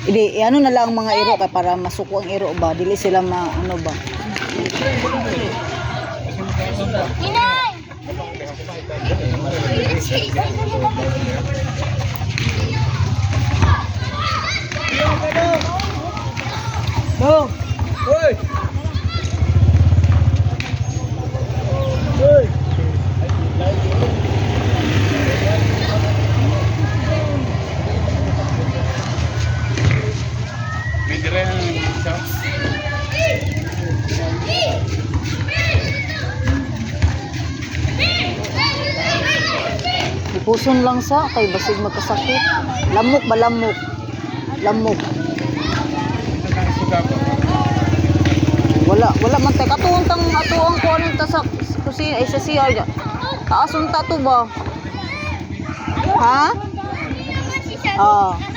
Hindi, ano na lang mga iro kay para masuko ang iro ba, dili sila ano ba. Inay! No. Hoy! Hoy! May dire ang isa. Ipuson lang sa kay basig magkasakit. Lamok ba lamok? Lamok. Suga ba? Wala man tay katuon tang atuang ko ano ta sa kusina ay sa CR. Taas unta to ba? Ha? Ah.